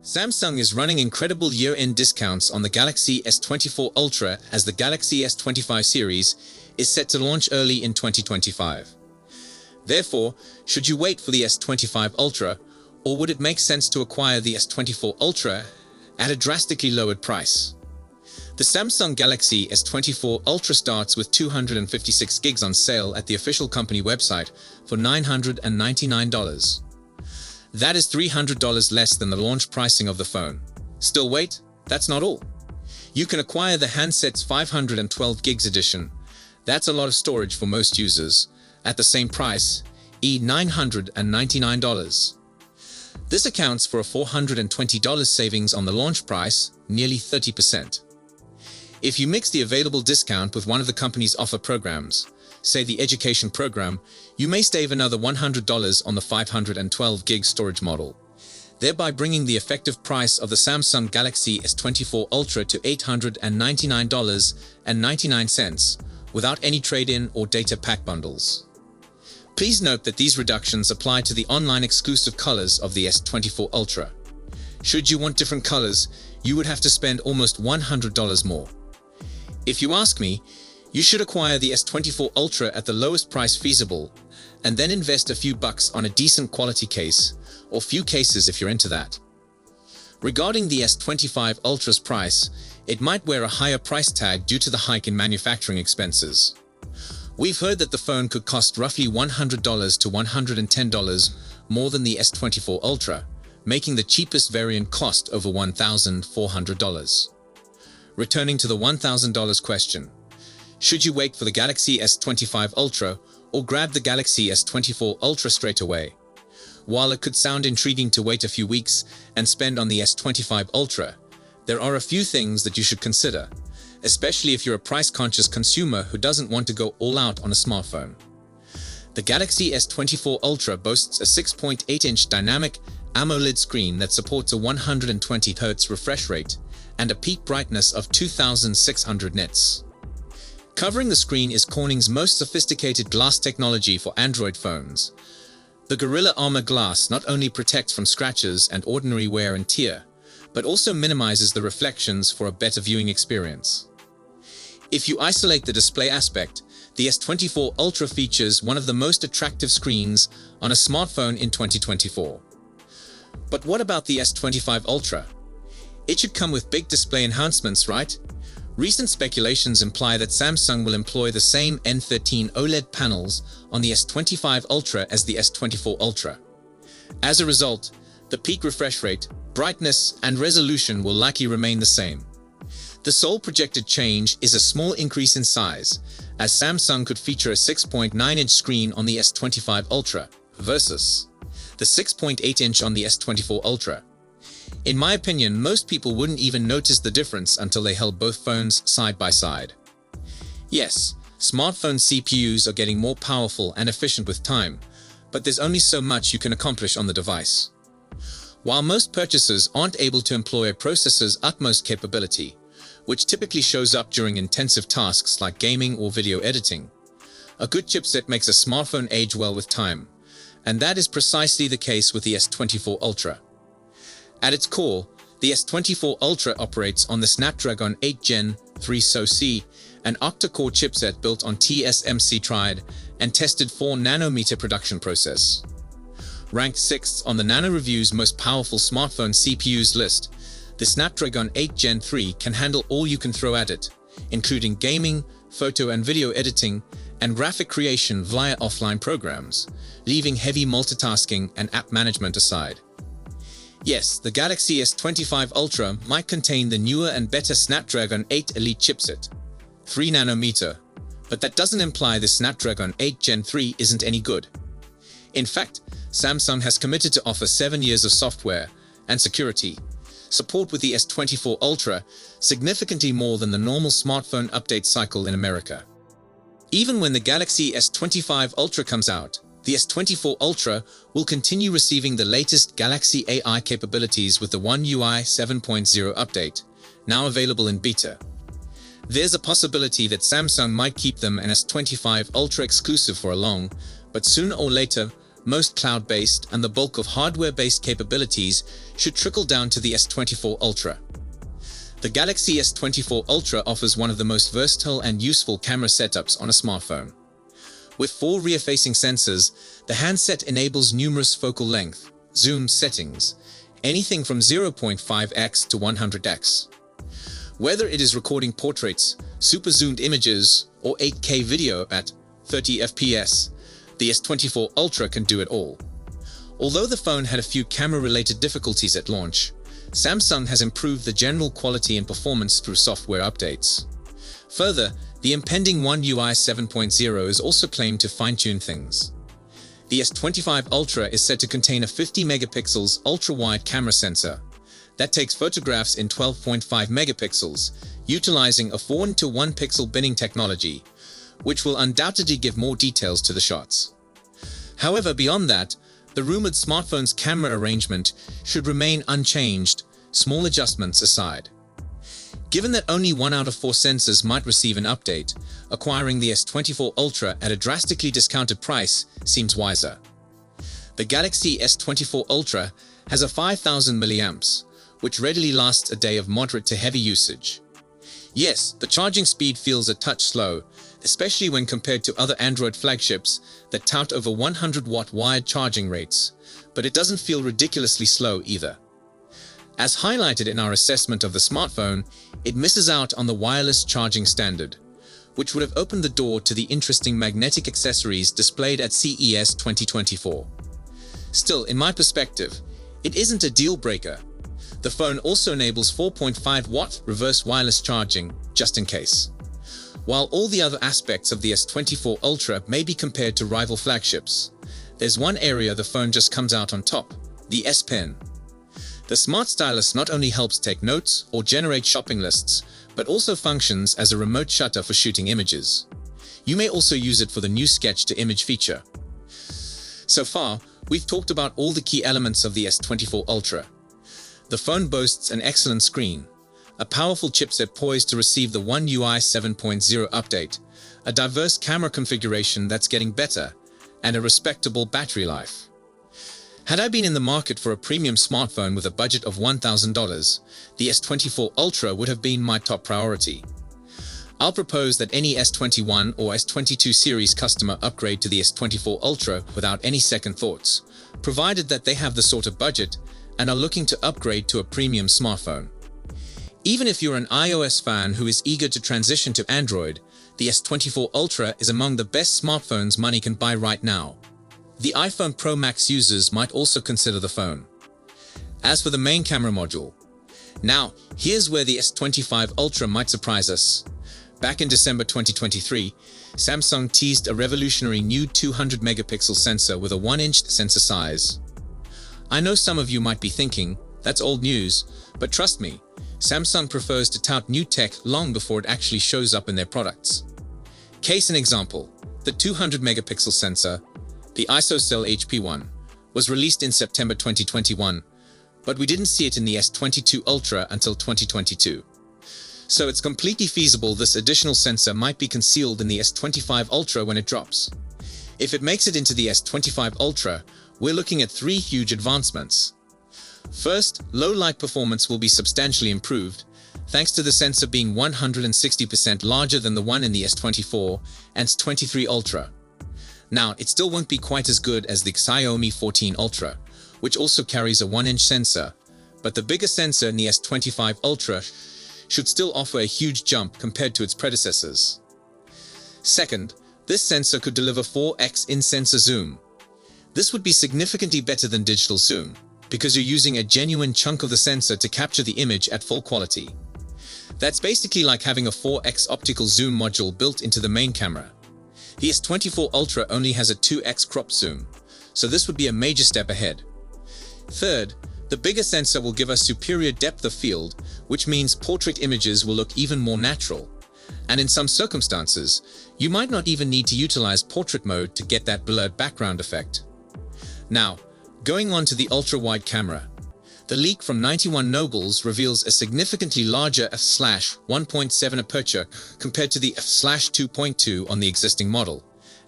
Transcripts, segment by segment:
Samsung is running incredible year-end discounts on the Galaxy S24 Ultra as the Galaxy S25 series is set to launch early in 2025. Therefore, should you wait for the S25 Ultra, or would it make sense to acquire the S24 Ultra at a drastically lowered price? The Samsung Galaxy S24 Ultra starts with 256 gigs on sale at the official company website for $999. That is $300 less than the launch pricing of the phone. Still wait? That's not all. You can acquire the handset's 512 gigs edition. That's a lot of storage for most users, at the same price, $999. This accounts for a $420 savings on the launch price, nearly 30%. If you mix the available discount with one of the company's offer programs, say the education program, you may save another $100 on the 512 gig storage model, thereby bringing the effective price of the Samsung Galaxy S24 Ultra to $899.99 without any trade-in or data pack bundles. Please note that these reductions apply to the online exclusive colors of the S24 Ultra. Should you want different colors, you would have to spend almost $100 more. If you ask me, you should acquire the S24 Ultra at the lowest price feasible, and then invest a few bucks on a decent quality case, or few cases if you're into that. Regarding the S25 Ultra's price, it might wear a higher price tag due to the hike in manufacturing expenses. We've heard that the phone could cost roughly $100 to $110 more than the S24 Ultra, making the cheapest variant cost over $1,400. Returning to the $1,000 question. Should you wait for the Galaxy S25 Ultra or grab the Galaxy S24 Ultra straight away? While it could sound intriguing to wait a few weeks and spend on the S25 Ultra, there are a few things that you should consider, especially if you're a price-conscious consumer who doesn't want to go all out on a smartphone. The Galaxy S24 Ultra boasts a 6.8-inch Dynamic AMOLED screen that supports a 120Hz refresh rate and a peak brightness of 2600 nits. Covering the screen is Corning's most sophisticated glass technology for Android phones. The Gorilla Armor glass not only protects from scratches and ordinary wear and tear, but also minimizes the reflections for a better viewing experience. If you isolate the display aspect, the S24 Ultra features one of the most attractive screens on a smartphone in 2024. But what about the S25 Ultra? It should come with big display enhancements, right? Recent speculations imply that Samsung will employ the same N13 OLED panels on the S25 Ultra as the S24 Ultra. As a result, the peak refresh rate, brightness, and resolution will likely remain the same. The sole projected change is a small increase in size, as Samsung could feature a 6.9-inch screen on the S25 Ultra versus the 6.8-inch on the S24 Ultra. In my opinion, most people wouldn't even notice the difference until they held both phones side by side. Yes, smartphone CPUs are getting more powerful and efficient with time, but there's only so much you can accomplish on the device. While most purchasers aren't able to employ a processor's utmost capability, which typically shows up during intensive tasks like gaming or video editing, a good chipset makes a smartphone age well with time, and that is precisely the case with the S24 Ultra. At its core, the S24 Ultra operates on the Snapdragon 8 Gen 3 SoC, an octa-core chipset built on TSMC tried and tested 4nm production process. Ranked 6th on the Nano Review's most powerful smartphone CPUs list, the Snapdragon 8 Gen 3 can handle all you can throw at it, including gaming, photo and video editing, and graphic creation via offline programs, leaving heavy multitasking and app management aside. Yes, the Galaxy S25 Ultra might contain the newer and better Snapdragon 8 Elite chipset, 3nm, but that doesn't imply the Snapdragon 8 Gen 3 isn't any good. In fact, Samsung has committed to offer 7 years of software and security support with the S24 Ultra, significantly more than the normal smartphone update cycle in America. Even when the Galaxy S25 Ultra comes out, the S24 Ultra will continue receiving the latest Galaxy AI capabilities with the One UI 7.0 update, now available in beta. There's a possibility that Samsung might keep them an S25 Ultra exclusive for a long, but sooner or later, most cloud-based, and the bulk of hardware-based capabilities should trickle down to the S24 Ultra. The Galaxy S24 Ultra offers one of the most versatile and useful camera setups on a smartphone. With 4 rear-facing sensors, the handset enables numerous focal length, zoom settings, anything from 0.5x to 100x. Whether it is recording portraits, super-zoomed images, or 8K video at 30 FPS, the S24 Ultra can do it all. Although the phone had a few camera-related difficulties at launch, Samsung has improved the general quality and performance through software updates. Further, the impending One UI 7.0 is also claimed to fine-tune things. The S25 Ultra is said to contain a 50 megapixels ultra-wide camera sensor that takes photographs in 12.5 megapixels, utilizing a 4:1 pixel binning technology, which will undoubtedly give more details to the shots. However, beyond that, the rumored smartphone's camera arrangement should remain unchanged, small adjustments aside. Given that only 1 out of 4 sensors might receive an update, acquiring the S24 Ultra at a drastically discounted price seems wiser. The Galaxy S24 Ultra has a 5000 mAh, which readily lasts a day of moderate to heavy usage. Yes, the charging speed feels a touch slow, especially when compared to other Android flagships that tout over 100-watt wired charging rates, but it doesn't feel ridiculously slow either. As highlighted in our assessment of the smartphone, it misses out on the wireless charging standard, which would have opened the door to the interesting magnetic accessories displayed at CES 2024. Still, in my perspective, it isn't a deal breaker. The phone also enables 4.5-watt reverse wireless charging, just in case. While all the other aspects of the S24 Ultra may be compared to rival flagships, there's one area the phone just comes out on top: the S Pen. The smart stylus not only helps take notes or generate shopping lists, but also functions as a remote shutter for shooting images. You may also use it for the new sketch-to-image feature. So far, we've talked about all the key elements of the S24 Ultra. The phone boasts an excellent screen, a powerful chipset poised to receive the One UI 7.0 update, a diverse camera configuration that's getting better, and a respectable battery life. Had I been in the market for a premium smartphone with a budget of $1,000, the S24 Ultra would have been my top priority. I'll propose that any S21 or S22 series customer upgrade to the S24 Ultra without any second thoughts, provided that they have the sort of budget and are looking to upgrade to a premium smartphone. Even if you're an iOS fan who is eager to transition to Android, the S24 Ultra is among the best smartphones money can buy right now. The iPhone Pro Max users might also consider the phone. As for the main camera module, now here's where the S25 Ultra might surprise us. Back in December 2023, Samsung teased a revolutionary new 200 megapixel sensor with a 1-inch sensor size. I know some of you might be thinking, that's old news, but trust me, Samsung prefers to tout new tech long before it actually shows up in their products. Case in example, the 200 megapixel sensor, the ISOCELL HP1, was released in September 2021, but we didn't see it in the S22 Ultra until 2022. So it's completely feasible this additional sensor might be concealed in the S25 Ultra when it drops. If it makes it into the S25 Ultra, we're looking at 3 huge advancements. First, low light performance will be substantially improved, thanks to the sensor being 160% larger than the one in the S24 and S23 Ultra. Now, it still won't be quite as good as the Xiaomi 14 Ultra, which also carries a 1-inch sensor, but the bigger sensor in the S25 Ultra should still offer a huge jump compared to its predecessors. Second, this sensor could deliver 4x in-sensor zoom. This would be significantly better than digital zoom, because you're using a genuine chunk of the sensor to capture the image at full quality. That's basically like having a 4x optical zoom module built into the main camera. The S24 Ultra only has a 2x crop zoom, so this would be a major step ahead. Third, the bigger sensor will give us superior depth of field, which means portrait images will look even more natural. And in some circumstances, you might not even need to utilize portrait mode to get that blurred background effect. Now, going on to the ultra-wide camera. The leak from 91 Nobles reveals a significantly larger f/1.7 aperture compared to the f/2.2 on the existing model,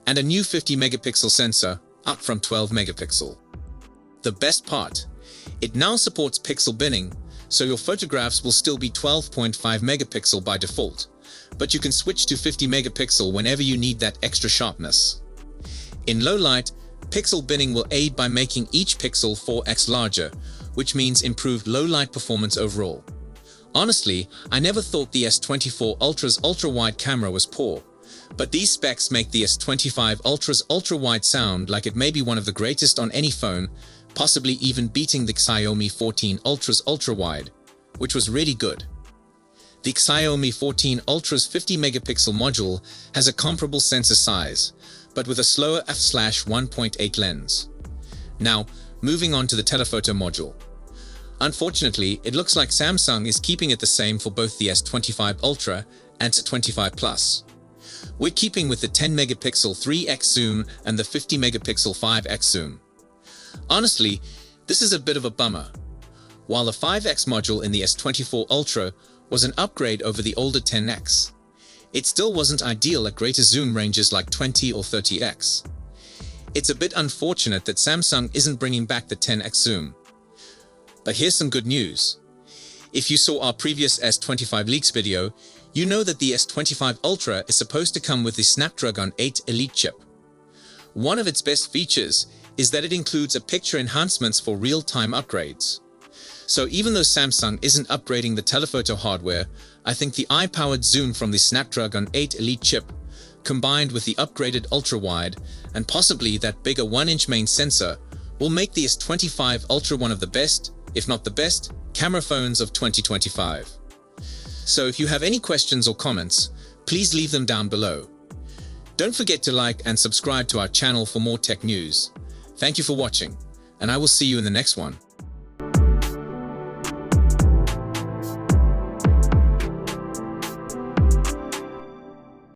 and a new 50 megapixel sensor, up from 12 megapixel. The best part, it now supports pixel binning, so your photographs will still be 12.5 megapixel by default, but you can switch to 50 megapixel whenever you need that extra sharpness. In low light, pixel binning will aid by making each pixel 4x larger, which means improved low light performance overall. Honestly, I never thought the S24 Ultra's ultra-wide camera was poor, but these specs make the S25 Ultra's ultra-wide sound like it may be one of the greatest on any phone, possibly even beating the Xiaomi 14 Ultra's ultra-wide, which was really good. The Xiaomi 14 Ultra's 50 megapixel module has a comparable sensor size, but with a slower f/1.8 lens. Now, moving on to the telephoto module. Unfortunately, it looks like Samsung is keeping it the same for both the S25 Ultra and S25 Plus. We're keeping with the 10 megapixel 3x zoom and the 50 megapixel 5x zoom. Honestly, this is a bit of a bummer. While the 5x module in the S24 Ultra was an upgrade over the older 10x, it still wasn't ideal at greater zoom ranges like 20 or 30x. It's a bit unfortunate that Samsung isn't bringing back the 10x zoom. But here's some good news. If you saw our previous S25 leaks video, you know that the S25 Ultra is supposed to come with the Snapdragon 8 Elite chip. One of its best features is that it includes a picture enhancements for real-time upgrades. So even though Samsung isn't upgrading the telephoto hardware, I think the eye-powered zoom from the Snapdragon 8 Elite chip, combined with the upgraded ultra-wide and possibly that bigger 1-inch main sensor, will make the S25 Ultra one of the best, if not the best, camera phones of 2025. So if you have any questions or comments, please leave them down below. Don't forget to like and subscribe to our channel for more tech news. Thank you for watching, and I will see you in the next one.